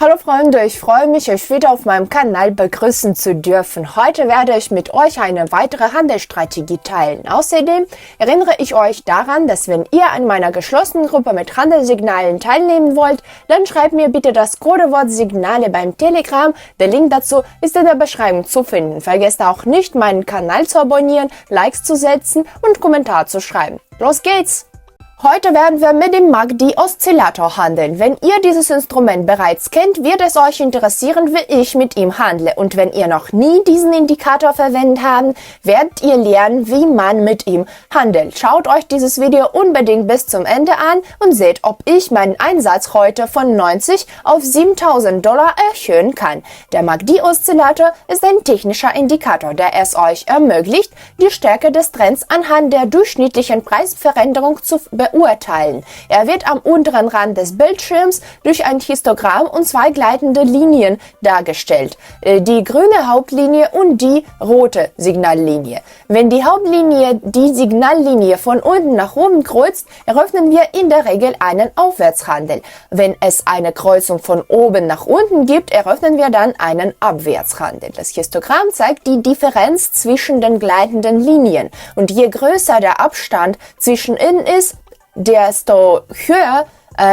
Hallo Freunde, ich freue mich, euch wieder auf meinem Kanal begrüßen zu dürfen. Heute werde ich mit euch eine weitere Handelsstrategie teilen. Außerdem erinnere ich euch daran, dass wenn ihr an meiner geschlossenen Gruppe mit Handelssignalen teilnehmen wollt, dann schreibt mir bitte das Codewort Signale beim Telegram. Der Link dazu ist in der Beschreibung zu finden. Vergesst auch nicht, meinen Kanal zu abonnieren, Likes zu setzen und Kommentar zu schreiben. Los geht's! Heute werden wir mit dem MACD-Oszillator handeln. Wenn ihr dieses Instrument bereits kennt, wird es euch interessieren, wie ich mit ihm handle. Und wenn ihr noch nie diesen Indikator verwendet habt, werdet ihr lernen, wie man mit ihm handelt. Schaut euch dieses Video unbedingt bis zum Ende an und seht, ob ich meinen Einsatz heute von 90 auf 7.000 $ erhöhen kann. Der MACD-Oszillator ist ein technischer Indikator, der es euch ermöglicht, die Stärke des Trends anhand der durchschnittlichen Preisveränderung zu beurteilen. Er wird am unteren Rand des Bildschirms durch ein Histogramm und zwei gleitende Linien dargestellt. Die grüne Hauptlinie und die rote Signallinie. Wenn die Hauptlinie die Signallinie von unten nach oben kreuzt, eröffnen wir in der Regel einen Aufwärtshandel. Wenn es eine Kreuzung von oben nach unten gibt, eröffnen wir dann einen Abwärtshandel. Das Histogramm zeigt die Differenz zwischen den gleitenden Linien. Und je größer der Abstand zwischen ihnen ist, desto höher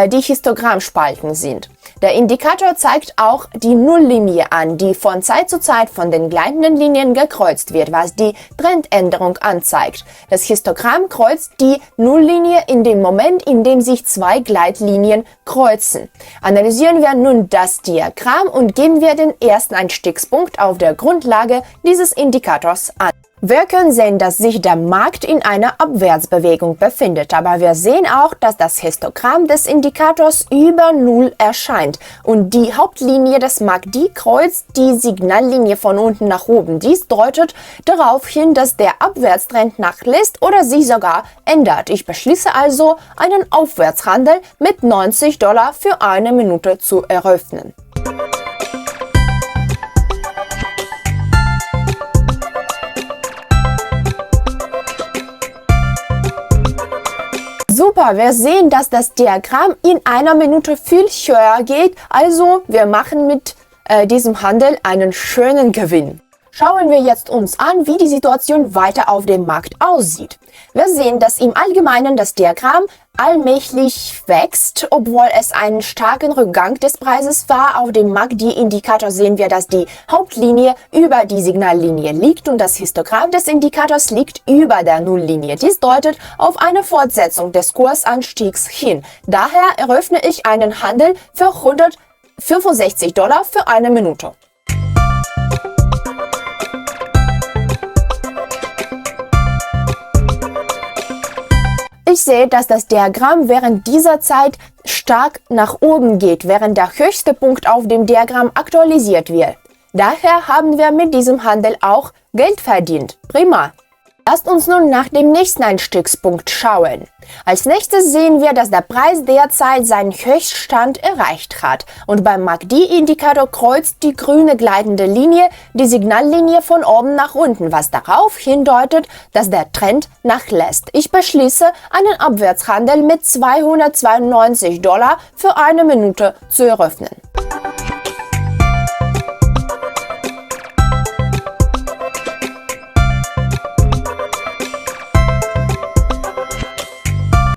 die Histogrammspalten sind. Der Indikator zeigt auch die Nulllinie an, die von Zeit zu Zeit von den gleitenden Linien gekreuzt wird, was die Trendänderung anzeigt. Das Histogramm kreuzt die Nulllinie in dem Moment, in dem sich zwei Gleitlinien kreuzen. Analysieren wir nun das Diagramm und geben wir den ersten Einstiegspunkt auf der Grundlage dieses Indikators an. Wir können sehen, dass sich der Markt in einer Abwärtsbewegung befindet, aber wir sehen auch, dass das Histogramm des Indikators über Null erscheint und die Hauptlinie des MACD kreuzt die Signallinie von unten nach oben. Dies deutet darauf hin, dass der Abwärtstrend nachlässt oder sich sogar ändert. Ich beschließe also, einen Aufwärtshandel mit 90 $ für eine Minute zu eröffnen. Super, wir sehen, dass das Diagramm in einer Minute viel höher geht, also wir machen mit diesem Handel einen schönen Gewinn. Schauen wir jetzt uns an, wie die Situation weiter auf dem Markt aussieht. Wir sehen, dass im Allgemeinen das Diagramm allmählich wächst, obwohl es einen starken Rückgang des Preises war. Auf dem MACD-Indikator sehen wir, dass die Hauptlinie über die Signallinie liegt und das Histogramm des Indikators liegt über der Nulllinie. Dies deutet auf eine Fortsetzung des Kursanstiegs hin. Daher eröffne ich einen Handel für 165 $ für eine Minute. Ich sehe, dass das Diagramm während dieser Zeit stark nach oben geht, während der höchste Punkt auf dem Diagramm aktualisiert wird. Daher haben wir mit diesem Handel auch Geld verdient. Prima! Lasst uns nun nach dem nächsten Einstiegspunkt schauen. Als nächstes sehen wir, dass der Preis derzeit seinen Höchststand erreicht hat und beim MACD-Indikator kreuzt die grüne gleitende Linie die Signallinie von oben nach unten, was darauf hindeutet, dass der Trend nachlässt. Ich beschließe, einen Abwärtshandel mit 292 $ für eine Minute zu eröffnen.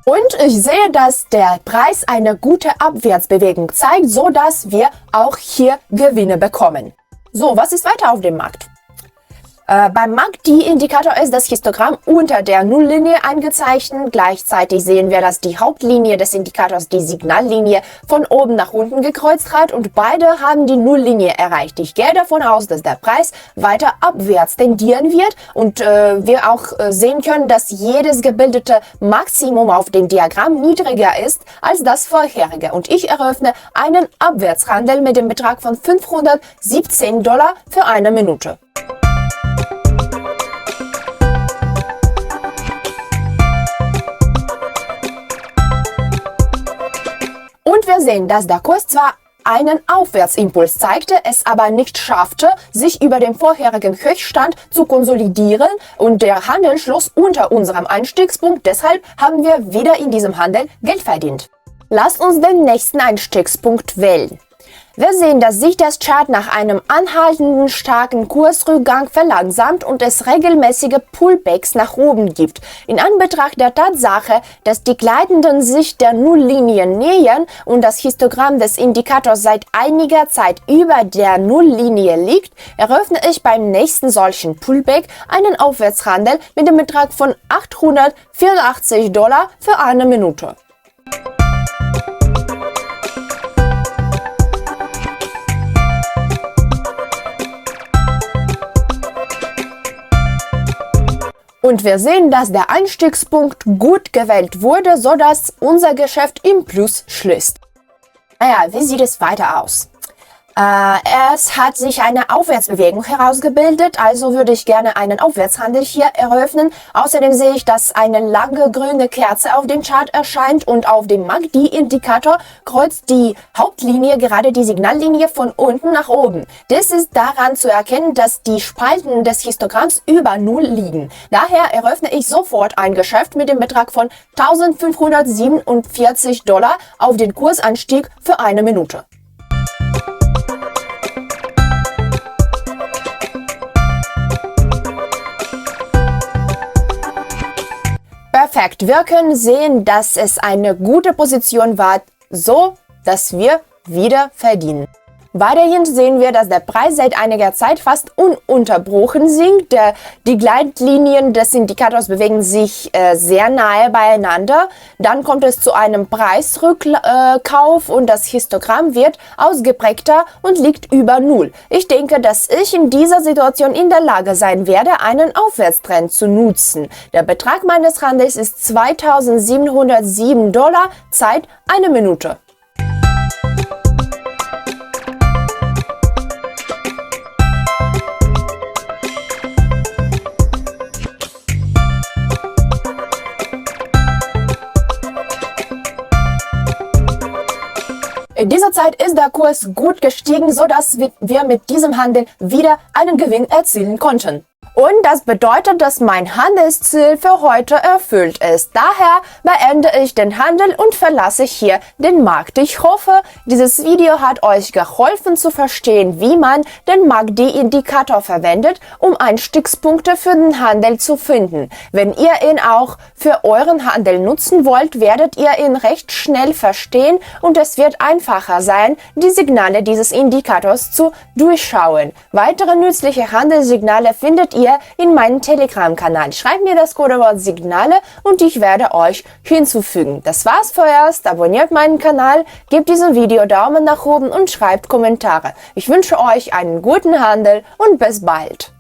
Und ich sehe, dass der Preis eine gute Abwärtsbewegung zeigt, so dass wir auch hier Gewinne bekommen. So, was ist weiter auf dem Markt? Beim MACD-Indikator ist das Histogramm unter der Nulllinie eingezeichnet. Gleichzeitig sehen wir, dass die Hauptlinie des Indikators die Signallinie von oben nach unten gekreuzt hat und beide haben die Nulllinie erreicht. Ich gehe davon aus, dass der Preis weiter abwärts tendieren wird und wir auch sehen können, dass jedes gebildete Maximum auf dem Diagramm niedriger ist als das vorherige. Und ich eröffne einen Abwärtshandel mit dem Betrag von 517 $ für eine Minute. Und wir sehen, dass der Kurs zwar einen Aufwärtsimpuls zeigte, es aber nicht schaffte, sich über dem vorherigen Höchststand zu konsolidieren und der Handel schloss unter unserem Einstiegspunkt. Deshalb haben wir wieder in diesem Handel Geld verdient. Lasst uns den nächsten Einstiegspunkt wählen. Wir sehen, dass sich das Chart nach einem anhaltenden starken Kursrückgang verlangsamt und es regelmäßige Pullbacks nach oben gibt. In Anbetracht der Tatsache, dass die Gleitenden sich der Nulllinie nähern und das Histogramm des Indikators seit einiger Zeit über der Nulllinie liegt, eröffne ich beim nächsten solchen Pullback einen Aufwärtshandel mit dem Betrag von $884 für eine Minute. Und wir sehen, dass der Einstiegspunkt gut gewählt wurde, sodass unser Geschäft im Plus schließt. Naja, wie sieht es weiter aus? Es hat sich eine Aufwärtsbewegung herausgebildet, also würde ich gerne einen Aufwärtshandel hier eröffnen. Außerdem sehe ich, dass eine lange grüne Kerze auf dem Chart erscheint und auf dem MACD-Indikator kreuzt die Hauptlinie gerade die Signallinie von unten nach oben. Das ist daran zu erkennen, dass die Spalten des Histogramms über Null liegen. Daher eröffne ich sofort ein Geschäft mit dem Betrag von $1547 auf den Kursanstieg für eine Minute. Perfekt, wir können sehen, dass es eine gute Position war, so dass wir wieder verdienen. Weiterhin sehen wir, dass der Preis seit einiger Zeit fast ununterbrochen sinkt. Die Gleitlinien des Indikators bewegen sich sehr nahe beieinander. Dann kommt es zu einem Preisrückkauf und das Histogramm wird ausgeprägter und liegt über Null. Ich denke, dass ich in dieser Situation in der Lage sein werde, einen Aufwärtstrend zu nutzen. Der Betrag meines Handels ist $2707, Zeit eine Minute. In dieser Zeit ist der Kurs gut gestiegen, sodass wir mit diesem Handel wieder einen Gewinn erzielen konnten. Und das bedeutet, dass mein Handelsziel für heute erfüllt ist. Daher beende ich den Handel und verlasse hier den Markt. Ich hoffe, dieses Video hat euch geholfen zu verstehen, wie man den MACD-Indikator verwendet, um Einstiegspunkte für den Handel zu finden. Wenn ihr ihn auch für euren Handel nutzen wollt, werdet ihr ihn recht schnell verstehen und es wird einfacher sein, die Signale dieses Indikators zu durchschauen. Weitere nützliche Handelssignale findet ihr in meinem Telegram-Kanal. Schreibt mir das Codewort Signale und ich werde euch hinzufügen. Das war's vorerst. Abonniert meinen Kanal, gebt diesem Video Daumen nach oben und schreibt Kommentare. Ich wünsche euch einen guten Handel und bis bald.